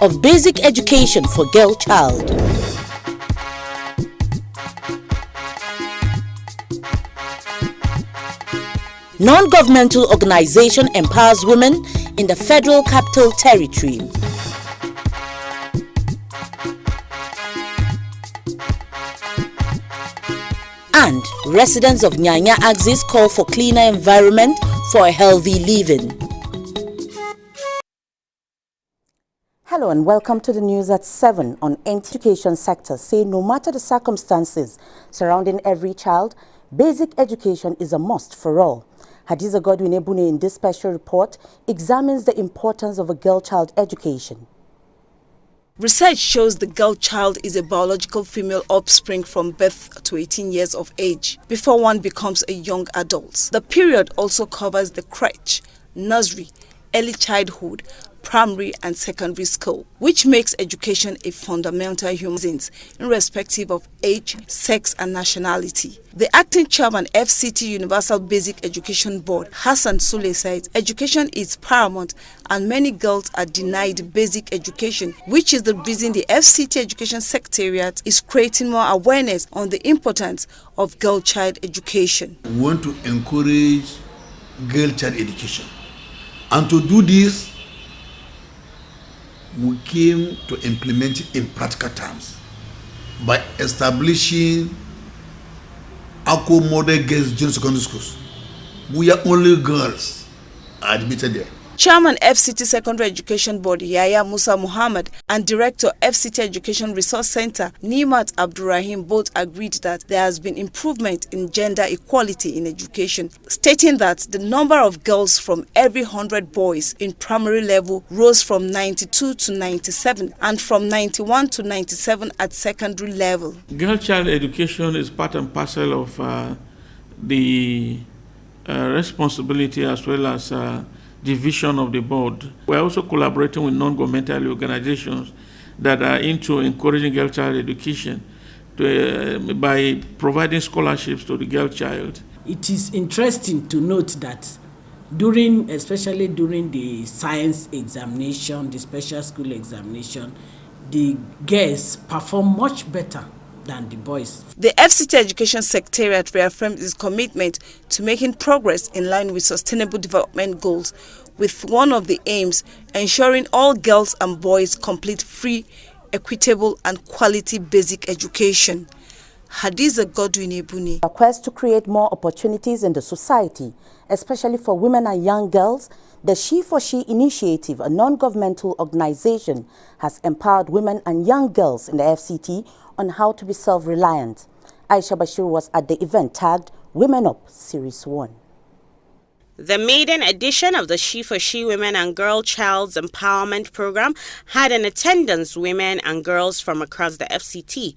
of basic education for girl child. Non-governmental organization empowers women in the Federal Capital Territory. And residents of Nyanya Axis call for cleaner environment for a healthy living. Hello and welcome to the news at 7 on education sector. Say no matter the circumstances surrounding every child, basic education is a must for all. Hadiza Godwin Ebune in this special report examines the importance of a girl-child education. Research shows the girl child is a biological female offspring from birth to 18 years of age before one becomes a young adult. The period also covers the crèche, nursery, early childhood, primary and secondary school, which makes education a fundamental human right irrespective of age, sex and nationality. The acting chairman FCT Universal Basic Education Board, Hassan Sule, said education is paramount and many girls are denied basic education, which is the reason the FCT Education Secretariat is creating more awareness on the importance of girl-child education. We want to encourage girl-child education, and to do this we came to implement it in practical terms by establishing Akko Model Girls Junior Secondary Schools. We are only girls admitted there. Chairman FCT Secondary Education Board Yaya Musa Muhammad and Director FCT Education Resource Center Nimat Abdurrahim both agreed that there has been improvement in gender equality in education, stating that the number of girls from every 100 boys in primary level rose from 92 to 97 and from 91 to 97 at secondary level. Girl child education is part and parcel of the responsibility as well as the vision of the board. We're also collaborating with non-governmental organizations that are into encouraging girl child education by providing scholarships to the girl child. It is interesting to note that especially during the science examination, the special school examination, the girls perform much better than the boys. The FCT Education Secretariat reaffirmed its commitment to making progress in line with Sustainable Development Goals, with one of the aims ensuring all girls and boys complete free, equitable and quality basic education. Hadiza Godwin Ebune. A quest to create more opportunities in the society, especially for women and young girls, the She for She initiative, a non-governmental organization, has empowered women and young girls in the FCT on how to be self-reliant. Aisha Bashir was at the event tagged Women Up Series 1. The maiden edition of the She for She Women and Girl Child's Empowerment Program had in attendance women and girls from across the FCT.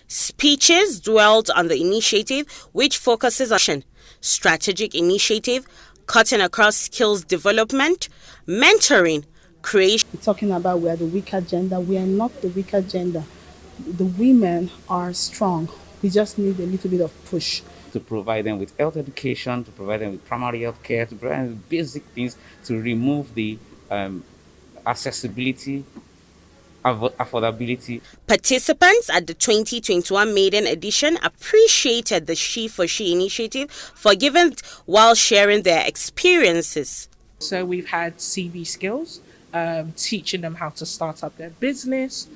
Speeches dwelled on the initiative, which focuses on strategic initiative, cutting across skills development, mentoring, creation. We're talking about we are the weaker gender. We are not the weaker gender. The women are strong. We just need a little bit of push. To provide them with health education, to provide them with primary health care, to provide them with basic things, to remove the accessibility, affordability. Participants at the 2021 maiden edition appreciated the She for She initiative for giving while sharing their experiences. So we've had CV skills, teaching them how to start up their business,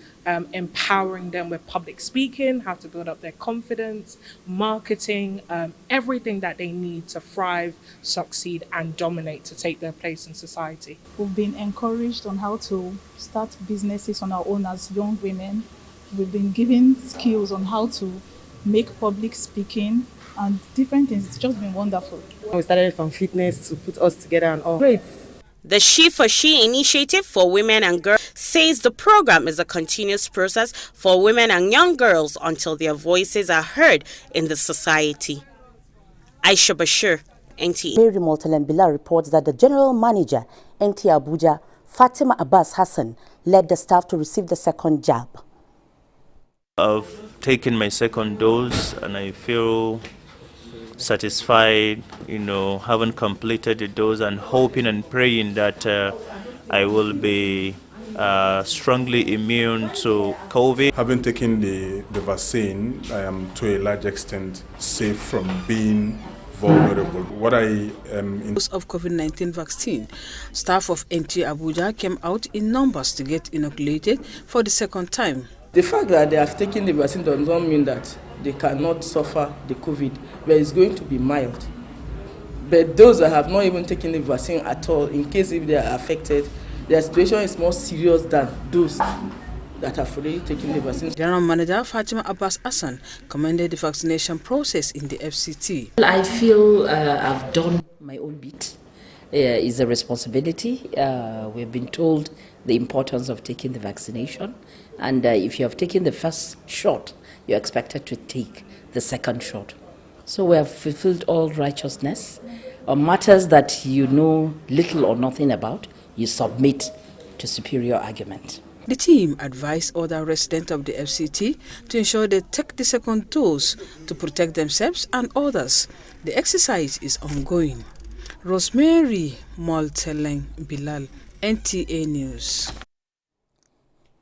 empowering them with public speaking, how to build up their confidence, marketing, everything that they need to thrive, succeed and dominate to take their place in society. We've been encouraged on how to start businesses on our own as young women. We've been given skills on how to make public speaking and different things. It's just been wonderful. We started from fitness to put us together and all. Great. The She for She initiative for women and girls says the program is a continuous process for women and young girls until their voices are heard in the society. Aisha Bashir, NTA. Mary Moltelembila reports that the general manager, NTA Abuja, Fatima Abbas Hassan, led the staff to receive the second jab. I've taken my second dose and I feel satisfied, having completed the dose and hoping and praying that I will be strongly immune to COVID. Having taken the vaccine, I am to a large extent safe from being vulnerable. What I am in of COVID-19 vaccine, staff of NT Abuja came out in numbers to get inoculated for the second time. The fact that they have taken the vaccine does not mean that they cannot suffer the COVID, but it's going to be mild. But those that have not even taken the vaccine at all, in case if they are affected, their situation is more serious than those that have already taken the vaccine. General Manager Fatima Abbas Hassan commended the vaccination process in the FCT. I feel I've done my own bit. It's a responsibility. We've been told the importance of taking the vaccination, and if you have taken the first shot, you're expected to take the second shot. So we have fulfilled all righteousness. On matters that you know little or nothing about, you submit to superior argument. The team advised other residents of the FCT to ensure they take the second dose to protect themselves and others. The exercise is ongoing. Rosemary Molteleng Bilal, NTA News.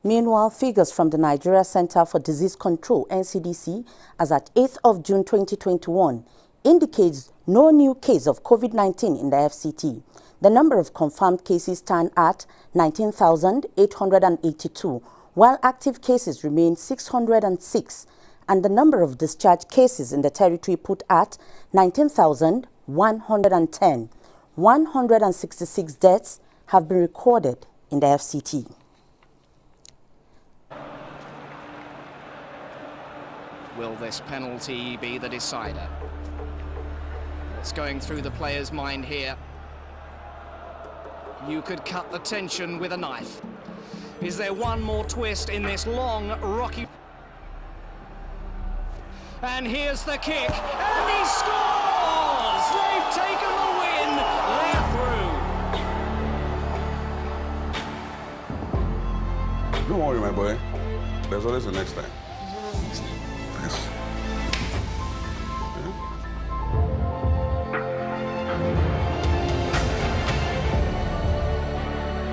Meanwhile, figures from the Nigeria Center for Disease Control, NCDC, as at 8th of June 2021, indicates no new case of COVID-19 in the FCT. The number of confirmed cases stand at 19,882, while active cases remain 606, and the number of discharged cases in the territory put at 19,110. 166 deaths have been recorded in the FCT. Will this penalty be the decider? What's going through the player's mind here? You could cut the tension with a knife. Is there one more twist in this long, rocky... And here's the kick, and he scores! They've taken the win, they're through. Don't worry, my boy. There's always the next time. Yes.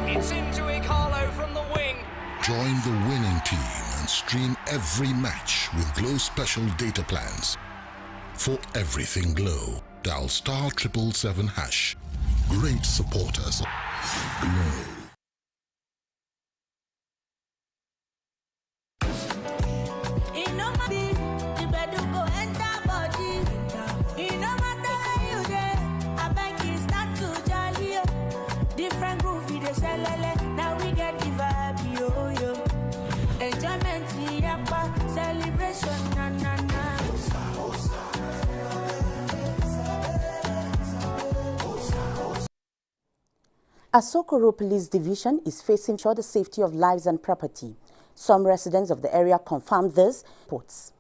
It's into Igalo from the wing. Join the winning team and stream every match with Glow special data plans. For everything Glow, dial *777#. Great supporters. Glow. Asokoro Police Division is facing sure the safety of lives and property. Some residents of the area confirmed this. Reports.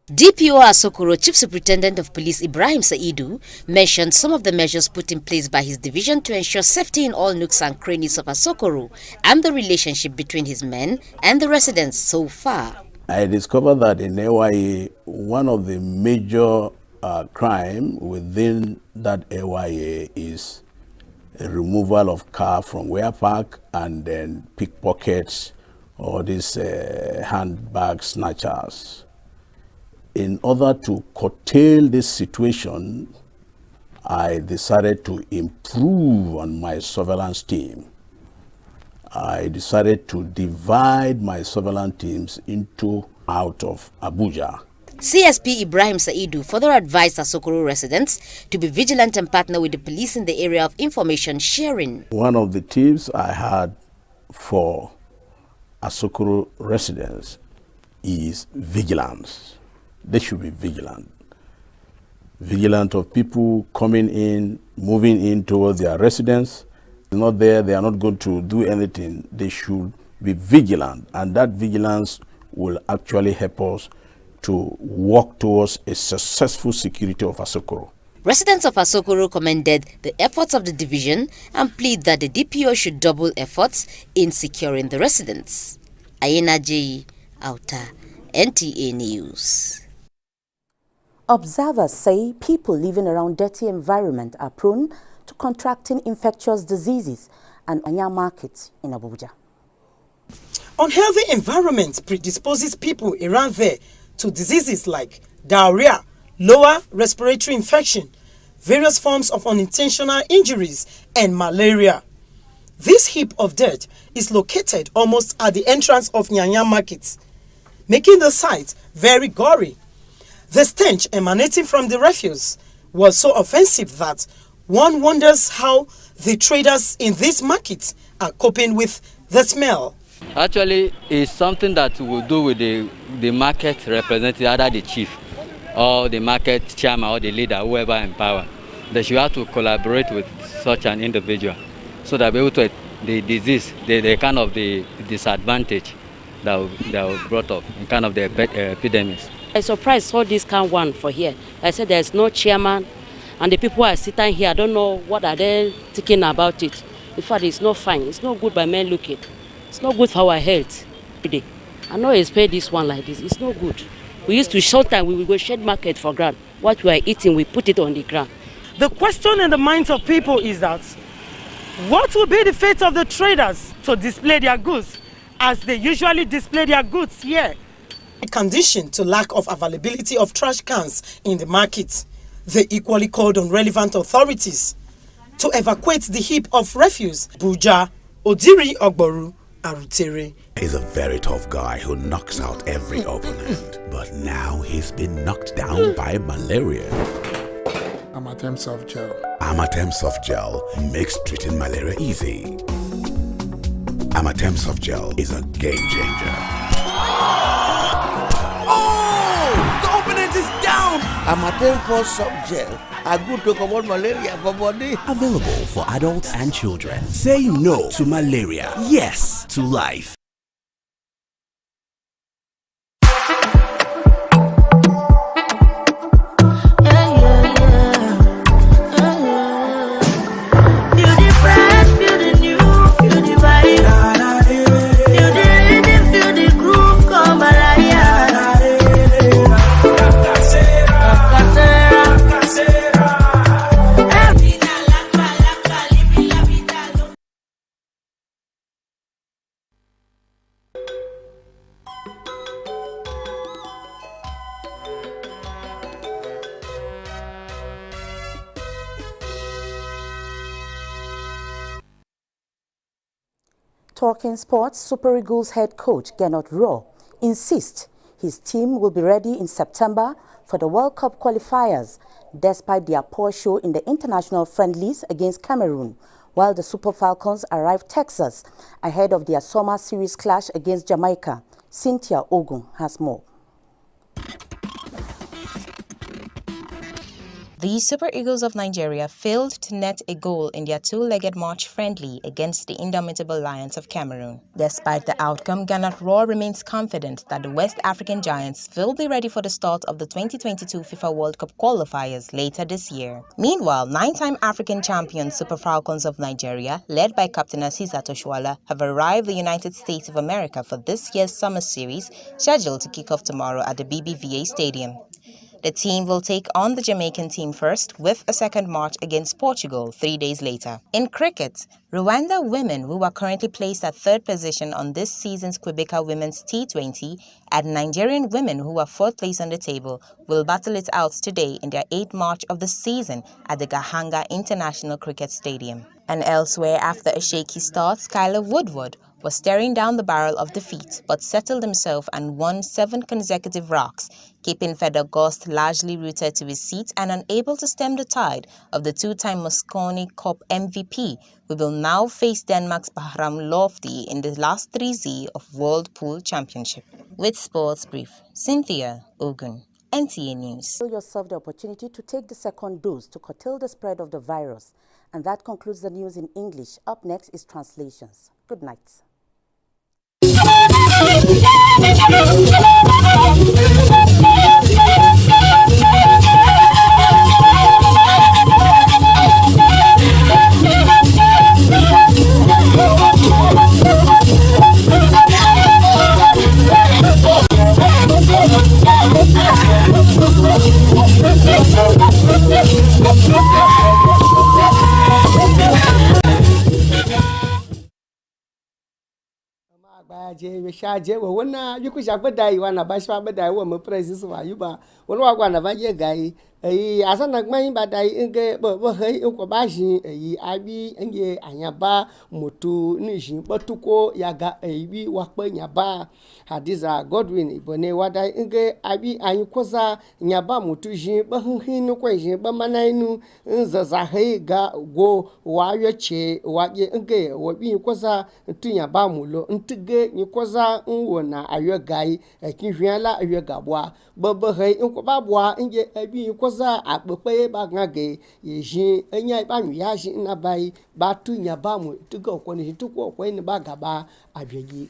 DPO Asokoro Chief Superintendent of Police Ibrahim Saidu mentioned some of the measures put in place by his division to ensure safety in all nooks and crannies of Asokoro and the relationship between his men and the residents so far. I discovered that in AYA, one of the major crime within that AYA is a removal of car from wear park and then pickpockets or these handbag snatchers. In order to curtail this situation, I decided to improve on my surveillance team. I decided to divide my surveillance teams out of Abuja. CSP Ibrahim Saidu further advised Asokoro residents to be vigilant and partner with the police in the area of information sharing. One of the tips I had for Asokoro residents is vigilance. They should be vigilant. Vigilant of people coming in, moving in towards their residence. They're not there, they are not going to do anything. They should be vigilant, and that vigilance will actually help us to work towards a successful security of Asokoro. Residents of Asokoro commended the efforts of the division and plead that the DPO should double efforts in securing the residents. Ayena J. Auta, NTA News. Observers say people living around dirty environment are prone to contracting infectious diseases and Anya Market in Abuja. Unhealthy environment predisposes people around there to diseases like diarrhea, lower respiratory infection, various forms of unintentional injuries, and malaria. This heap of dirt is located almost at the entrance of Nyanya Market, making the site very gory. The stench emanating from the refuse was so offensive that one wonders how the traders in this market are coping with the smell. Actually, it's something that we will do with the market representative, either the chief or the market chairman or the leader, whoever in power. They should have to collaborate with such an individual so that we're able to the disease, the kind of the disadvantage that was brought up in kind of the epidemics. I surprised saw this kind one for here. I said there's no chairman, and the people are sitting here. I don't know what are they thinking about it. In fact, it's not fine. It's not good by men looking. It's not good for our health. I know expect this one like this. It's not good. We used to short time, we will go shed market for ground. What we are eating, we put it on the ground. The question in the minds of people is that, what will be the fate of the traders to display their goods as they usually display their goods here? In condition to lack of availability of trash cans in the market, they equally called on relevant authorities to evacuate the heap of refuse. Abuja, Odiri Ogboru, Arutere. He's a very tough guy who knocks out every opponent, but now he's been knocked down by malaria. Amatem Soft Gel. Amatem Soft Gel makes treating malaria easy. Amatem Soft Gel is a game changer. Oh! The opponent is down! Amatem Soft Gel are good to combat malaria for body. Available for adults and children. Say no to malaria. Yes to life. Talking sports, Super Eagles head coach Gernot Rohr insists his team will be ready in September for the World Cup qualifiers, despite their poor show in the international friendlies against Cameroon, while the Super Falcons arrived Texas ahead of their summer series clash against Jamaica. Cynthia Ogun has more. The Super Eagles of Nigeria failed to net a goal in their two-legged March friendly against the indomitable Lions of Cameroon. Despite the outcome, Gernot Rohr remains confident that the West African Giants will be ready for the start of the 2022 FIFA World Cup qualifiers later this year. Meanwhile, 9-time African champion Super Falcons of Nigeria, led by Captain Asisat Oshoala, have arrived in the United States of America for this year's summer series, scheduled to kick off tomorrow at the BBVA Stadium. The team will take on the Jamaican team first, with a second match against Portugal 3 days later. In cricket, Rwanda women, who are currently placed at third position on this season's Quebecer Women's T20, and Nigerian women, who are fourth place on the table, will battle it out today in their 8th match of the season at the Gahanga International Cricket Stadium. And elsewhere, after a shaky start, Skylar Woodward was staring down the barrel of defeat, but settled himself and won 7 consecutive rocks, keeping Fed August largely rooted to his seat and unable to stem the tide of the 2-time Mosconi Cup MVP, who will now face Denmark's Bahram Lofty in the last 3Z of World Pool Championship. With Sports Brief, Cynthia Ogun, NTA News. Give yourself the opportunity to take the second dose to curtail the spread of the virus. And that concludes the news in English. Up next is translations. Good night. Baje we shaje we wona yuku shagba dai wana bashpa badai wo mo president wa yuba wona wa gwana baje gai asana gman ba dai nge bo he ko baji abi nge anyaba motu nijin botuko yaga bi wa pa nyaba Hadiza Godwin ibone wada nge abi anyikoza nyaba motu jin ba hin ko jin ba manainu nzaza he ga go wa yeche wa ye nge wo bi koza tunya ba mulo ntige nyikoza wona ayogai kinhwiala ayogabwa bobo he nko babwa nge abi koza akpepe ba ngage yejin enya ba nwa jin na bai ba tunya ba mu tugo ko ni tuko ko ni ba gaba abyeji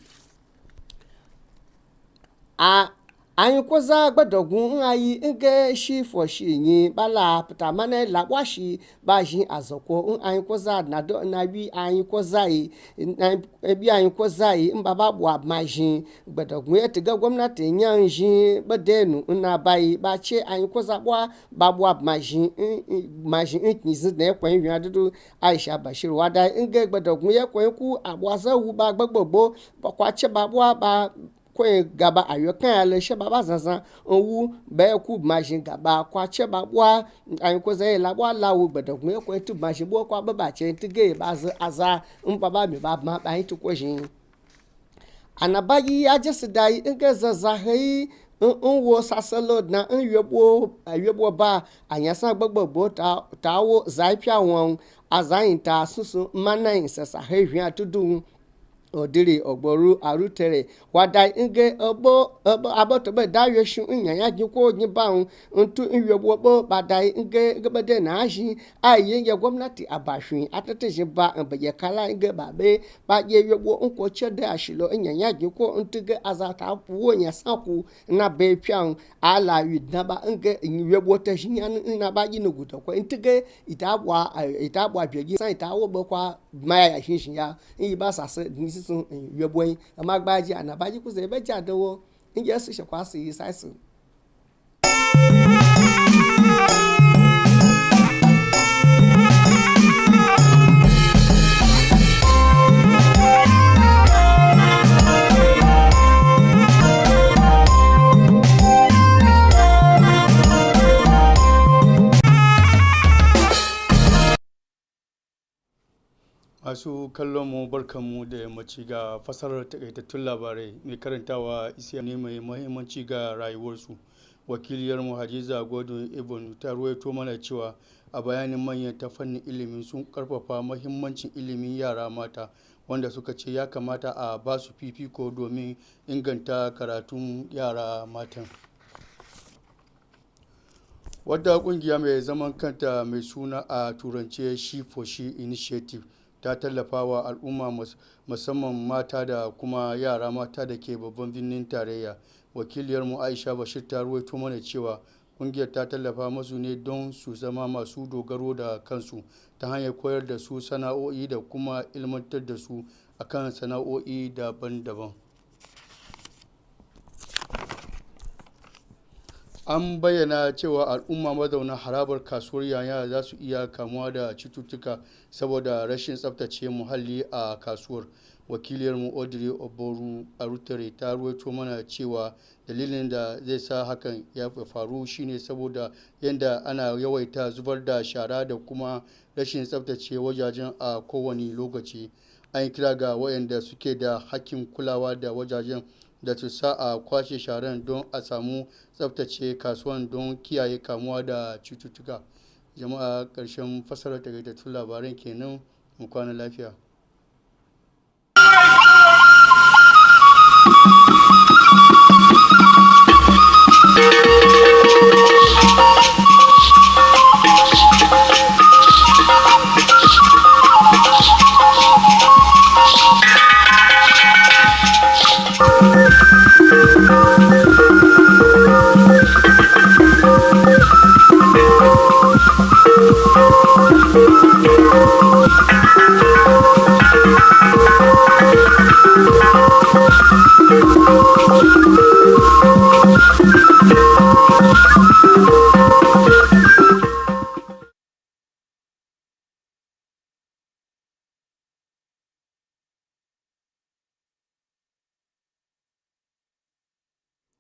anyị kwụza gbadogun anyị nge shi for shi yin bala putamane lakwashi baji azokwo anyị kwụza nado na bi anyị kwụza yi ebi anyị kwụza yi mbaba bu abmaji gbadogun etiga gwamnati nyan ji badenu na bai ba che anyị kwụza bwa babu abmaji maji nkizi na ekwen yin adudu Aisha Bashir wada nge gbadogun ye kwen ku abwaza wu ba gbogbogbo kwa che babwa ba kwe gaba ayokan ale she baba zanzan owu be ku machine gaba kwa che babwa an ko ze la bwa lawo gbedogun ko tu machine bo kwa baba che tige ba aza baba mi ba ma ba tu ko jin anabayi ajesidai nke zaza hei nwo sasalo na nyebo ba anyasa gbogbo tawo zaipia won azayin ta susu manan sasa hei hwia tudu odiri ogboru arutere wada nge abotobe dayo shu nyanya giko nyibaun ntu nyebo badai nge gbede na aji aye ye gwamnati abashwin ateteje ba mbeye kala nge babe ba ye yebo nko chede ashilo nyanya giko ntuge azata puwo nya saku na be pian ala yidnaba nge yebo teshinya na ba ji nuguto ko ntuge itabwa begi san itawo bokwa maya shin ya iba sase sun yeboy amagbaji anabaji kuze be jadowo nje su shekwasi saisu masu kallon mu barkanmu da yammaci ga fasarar takaitattun labarai mai karantawa isiya ne mai mahimmanci ga rayuwarsu. Wakiliyarmu Hadiza Godwin Ibn ta ruwaito mana cewa a bayanin manyan ta fannin ilimi sun karfafa mahimmancin ilimin yara mata wanda suka ce ya kamata a ba su fifiko domin inganta karatun yara matan. Wadda kungiya mai zaman kanta mai suna a turance She for She Initiative ta tallafa wa al'umma musamman mata da kuma yara mata da ke babban birnin tarayya. Wakiliyarmu Aisha Bashir ta ruwaito mana cewa kungiyar ta tallafa masu ne don su zama masu dogaro da kansu ta hanyar koyar da su sana'o'i da kuma ilmantar da su akan sana'o'i daban-daban. An bayyana cewa al'umma mazauna harabar kasuwar yanya za su iya kamuwa da cututtuka saboda rashin tsaftace muhalli a kasuwar. Wakiliyarmu Audrey Oboru Arutere ta ruwaito mana cewa dalilin da zai sa hakan ya faru shine saboda yadda ana yawaita zubar da shara da kuma rashin tsaftace wajajen a kowane lokaci. An kira ga wayanda suke da hakkin kulawa da wajajen da su sa a kwashe sharan don a samu tsaftace kasuwan don kiyaye kamuwa da cututtuka. Jama'a, ƙarshen fasarar takaitattun labaran kenan, mu kwana lafiya.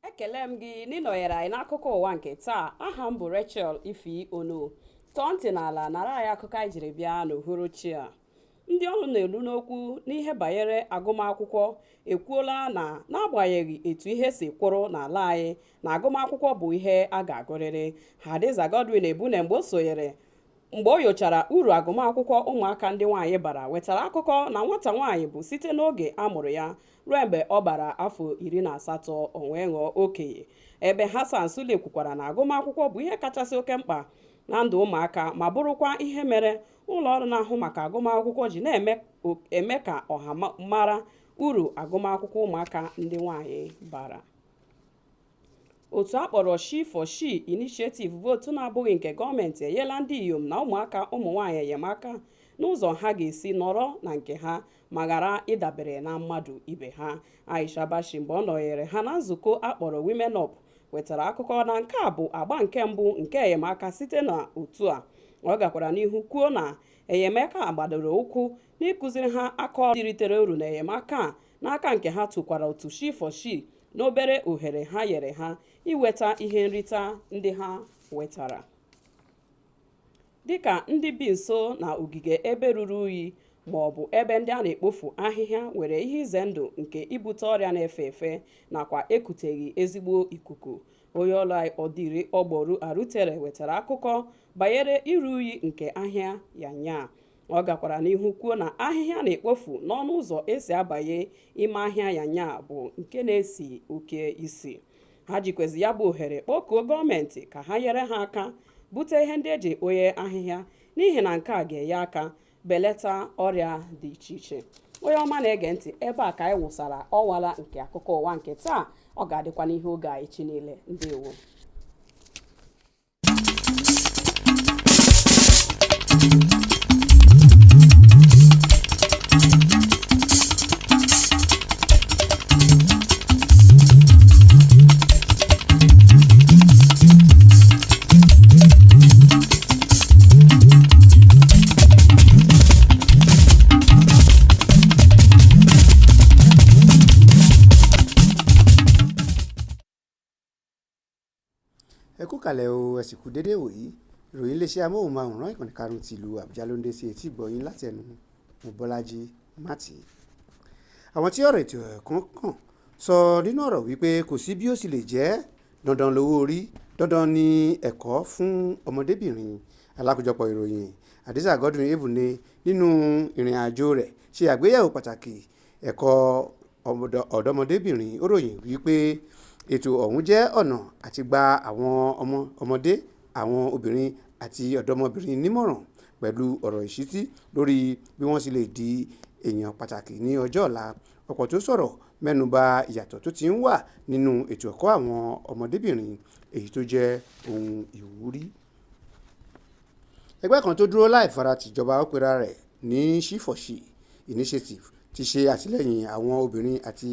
ekele m gị n'ịnọnyere anyị n'akụkọ ụwa nke taa. Aha m bụ Rachel Ifi Ono. Tọọ ntị n'ala nara anyị akụkọ anyị jiri bịa n'uhuruchi a. Ndị ọrụ na-elu n'okwu n'ihe banyere agụmakwụkwọ ekwuola na n'agbanyeghị etu ihe si kwụrụ n'ala anyị na agụmakwụkwọ bụ ihe a ga-agụrịrị. Hadiza Godwin Ebune mgbe o nyochara uru agụmakwụkwọ ụmụaka ndị nwaanyị bara wetara akụkọ na nwata nwaanyị bụ site n'oge a mụrụ ya ruo mgbe ọ bara afọ 18 o wee ghọọ okenye. Ebe Hassan Sule kwukwara na agụmakwụkwọ bụ ihe kachasị oke mkpa na ndụ ụmụaka ma bụrụkwa ihe mere ụlọọrụ na-ahụ maka agụmakwụkwọ ji na-eme ka ọha mara uru agụmakwụkwọ ụmụaka ndị nwaanyị bara. Otu akpọrọ She for She Initiative bụ otu na-abụghị nke gọọmenti enyela ndị inyom na ụmụaka ụmụ nwaanyị enyemaka n'ụzọ ha ga-esi nọrọ na nke ha ma ghara ịdabere na mmadụ ibe ha. Aisha Bashi mgbe ọ nọnyere ha na nzukọ akpọrọ Women Up wetara akụkọ na nke a bụ agba nke mbụ nke enyemaka site na otu a. Ọ gakwara n'ihu kwuo na enyemaka gbadoro ụkwụ n'ịkụziri ha aka ọrụ ritere uru na enyemaka n'aka nke ha tụkwara otu She for She n'obere ohere ha nyere ha iweta ihe nrita ndị ha wetara. Dịka ndị bi nso na ogige ebe ruru unyi ma ọ bụ ebe ndị a na-ekpofu ahịhịa nwere ihe ize ndụ nke ibute ọrịa na-efe efe nakwa ekuteghị ezigbo ikuku. Onye ọrụ ọdịrị ọgbọrụ Arutere wetara akụkọ banyere iru unyi nke ahịa Yanya. Ọ gakwara n'ihu kwuo na ahịhịa na-ekpofu n'ọnụ ụzọ esi abanye ime ahịa Yanya bụ nke na-esi oke isi. Ha jikwezi ya bụ ohere kpọkuo gọọmenti ka ha nyere ha aka bute ihe ndị eji ekponye ahịhịa n'ihi na nke a ga-enye aka belata ọrịa dị iche iche. Onye ọma na-ege ntị, ebe a ka anyị wụsara ọwala nke akụkọ ụwa nke taa. Ọ ga-adịkwa n'ihe oge a echi niile. Ndewo. Ẹ kú kalẹ̀ o, ẹ sì kú dédé wòyí. Ìròyìn iléeṣẹ́ amóhùnmáwòrán ìkànnì karùn-ún ti ìlú Àbújá ló ń dé sí etí ìgbọ̀yìn láti ẹnu Mọ́bọ́lájí Mátì. Àwọn tí ọ̀rọ̀ ètò ẹ̀kọ́ kàn sọ nínú ọ̀rọ̀ wípé kò sí bí ó sì lè jẹ́ dandan lówó orí, dandan ní ẹ̀kọ́ fún ọmọdébìnrin. Alákòjọpọ̀ ìròyìn Hadiza Godwin Ebune nínú ìrìn àjò rẹ̀ ṣe àgbéyẹ̀wò pàtàkì ẹ̀kọ́ ọ̀dọ́mọdébìnrin. Ó ròyìn wípé ètò ọ̀hún jẹ́ ọ̀nà àti gba àwọn ọmọdé, àwọn obìnrin àti ọ̀dọ́mọbìnrin nímọ̀ràn pẹ̀lú ọ̀rọ̀ ìṣítí lórí bí wọ́n sì lè di èèyàn pàtàkì ní ọjọ́ ọ̀la. Ọ̀pọ̀ tó sọ̀rọ̀ mẹ́nuba ìyàtọ̀ tó ti ń wà nínú ètò ẹ̀kọ́ àwọn ọmọdébìnrin, èyí tó jẹ́ ohun ìwúrí. Ẹgbẹ́ kan tó dúró láì fara tìjọba ó pera rẹ̀ ní She for She Initiative ti ṣe àtìlẹ́yìn àwọn obìnrin àti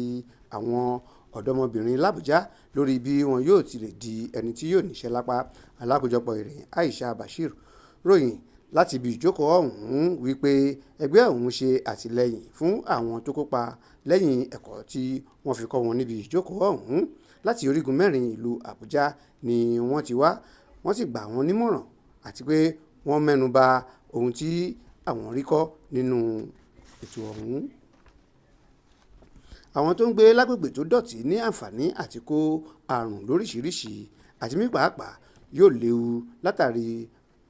àwọn ọ̀dọ́mọbìnrin l'Abuja lórí bí wọn yóò ti lè di ẹni tí yóò níṣẹ́ lápá. Alákòjọpọ̀ ìròyìn Aisha Bashir ròyìn láti ibi ìjókòó ọ̀hún wípé ẹgbẹ́ ọ̀hún ṣe àtìlẹ́yìn fún àwọn tó kópa lẹ́yìn ẹ̀kọ́ tí wọ́n fi kọ́ wọn níbi ìjókòó ọ̀hún. Láti orígun mẹ́rin ìlú Àbújá ni wọ́n ti wá, wọ́n sì gbà wọ́n nímọ̀ràn àti pé wọ́n mẹ́nuba ohun tí àwọn rí kọ́ nínú ètò ọ̀hún. Àwọn tó ń gbé lágbègbè tó dọ̀tí ní àǹfààní àti kó àrùn lóríṣiríṣi àti mí pàápàá yóò léwu látàrí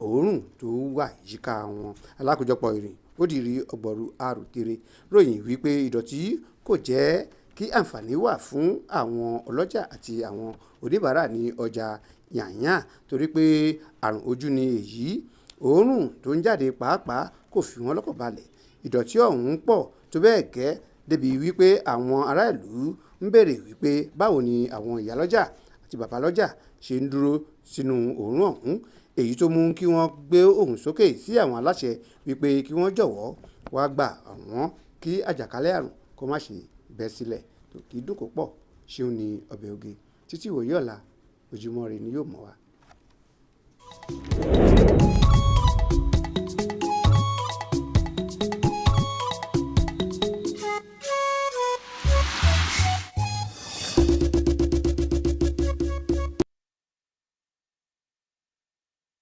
òórùn tó wà yíká wọn. Alákòjọpọ̀ ìrìn Odiri Ọgbọ̀rú Arutere ròyìn wípé ìdọ̀tí kò jẹ́ kí àǹfààní wà fún àwọn ọlọ́jà àti àwọn oníbàárà ní ọjà Yànyà torí pé àrùn ojú ni èyí. Òórùn tó ń jáde pàápàá kò fi wọ́n lọ́kàn balẹ̀. Ìdọ̀tí ọ̀hún pọ̀ tó bẹ́ẹ̀ gẹ́ débi wípé àwọn ará ìlú ń béèrè wípé báwo ni àwọn ìyálọ́jà àti bàbálọ́jà ṣe ń dúró sínú òórùn ọ̀hún, èyí tó mú kí wọ́n gbé ohùn sókè sí àwọn aláṣẹ wípé kí wọ́n jọ̀wọ́ wá gbà wọ́n kí àjàkálẹ̀ àrùn kó má ṣe bẹ́ sílẹ̀. Kì í dùn kó pọ̀, ṣéun ni ọbẹ̀ oge. Títí ìwòye ọ̀la, Ojúmọ́ Ire ni yóò mọ́ wa.